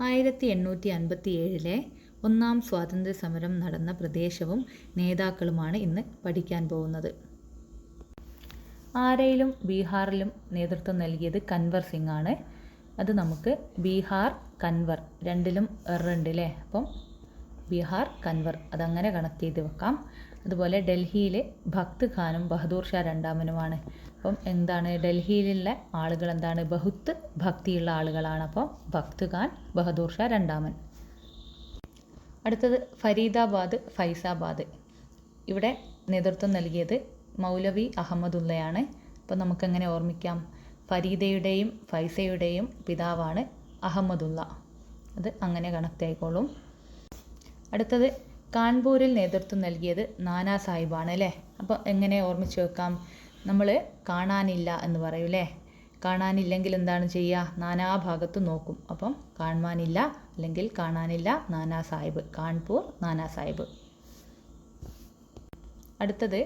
1857 ഒന്നാം സ്വാതന്ത്ര്യ സമരം നടന്ന പ്രദേശവും നേതാക്കളുമാണ് ഇന്ന് പഠിക്കാൻ പോകുന്നത്. ആരയിലും ബീഹാറിലും നേതൃത്വം നൽകിയത് കൻവർ സിംഗ് ആണ്. അത് നമുക്ക് ബീഹാർ കൻവർ രണ്ടിലും എറുണ്ട് അല്ലേ. അപ്പം ബീഹാർ കൻവർ അതങ്ങനെ കണക്ട് ചെയ്ത് വെക്കാം. അതുപോലെ ഡൽഹിയിൽ ഭക്ത് ഖാനും ബഹദൂർ ഷാ രണ്ടാമനുമാണ്. അപ്പം എന്താണ് ഡൽഹിയിലുള്ള ആളുകൾ എന്താണ് ബഹുത്ത് ഭക്തിയുള്ള ആളുകളാണ്. അപ്പോൾ ഭക്ത് ഖാൻ ബഹദൂർ ഷാ രണ്ടാമൻ. അടുത്തത് ഫരീദാബാദ് ഫൈസാബാദ്. ഇവിടെ നേതൃത്വം നൽകിയത് മൗലവി അഹമ്മദുള്ളയാണ്. അപ്പോൾ നമുക്കെങ്ങനെ ഓർമ്മിക്കാം, ഫരീദയുടെയും ഫൈസയുടെയും പിതാവാണ് അഹമ്മദുള്ള. അത് അങ്ങനെ കണക്ട് ആയിക്കോളും. അടുത്തത് കാൺപൂരിൽ നേതൃത്വം നൽകിയത് നാനാ സാഹിബാണ് അല്ലേ. അപ്പോൾ എങ്ങനെ ഓർമ്മിച്ച് വെക്കാം, നമ്മൾ കാണാനില്ല എന്ന് പറയും അല്ലേ. കാണാനില്ലെങ്കിൽ എന്താണ് ചെയ്യുക, നാനാഭാഗത്തും നോക്കും. അപ്പം കാണാനില്ല അല്ലെങ്കിൽ കാണാനില്ല നാനാ സാഹിബ്, കാൺപൂർ നാനാ സാഹിബ്. അടുത്തത്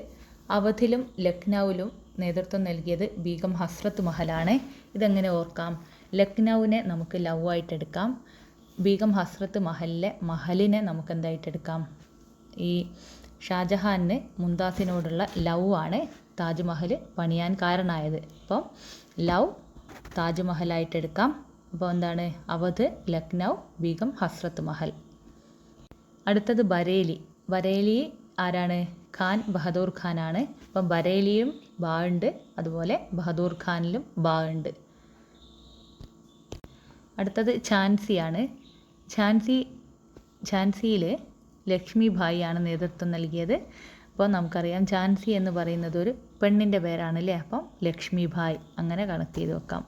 അവധിലും ലക്നൌവിലും നേതൃത്വം നൽകിയത് ബീഗം ഹസ്രത്ത് മഹലാണ്. ഇതെങ്ങനെ ഓർക്കാം, ലക്നൌവിനെ നമുക്ക് ലവ് ആയിട്ടെടുക്കാം, ബീഗം ഹസ്രത്ത് മഹലിനെ നമുക്ക് എന്തായിട്ടെടുക്കാം, ഈ ഷാജഹാന് മുംതാസിനോടുള്ള ലവ് ആണ് താജ്മഹൽ പണിയാൻ കാരണമായത്. അപ്പം ലവ് താജ്മഹലായിട്ടെടുക്കാം. അപ്പോൾ എന്താണ് അവധ് ലക്നൗ ബീഗം ഹസ്രത്ത് മഹൽ. അടുത്തത് ബരേലി ആരാണ്, ഖാൻ ബഹദൂർ ഖാനാണ്. അപ്പം ബരേലിയും ബാ ഉണ്ട്, അതുപോലെ ബഹദൂർ ഖാനിലും ബാ ഉണ്ട്. അടുത്തത് ഝാൻസിയാണ്. ഝാൻസിയിൽ ലക്ഷ്മി ഭായി ആണ് നേതൃത്വം നൽകിയത്. അപ്പോൾ നമുക്കറിയാം ഝാൻസി എന്ന് പറയുന്നത് ഒരു പെണ്ണിൻ്റെ പേരാണ് അല്ലേ. അപ്പം ലക്ഷ്മി ഭായ് അങ്ങനെ കണക്ട് ചെയ്ത് വെക്കാം.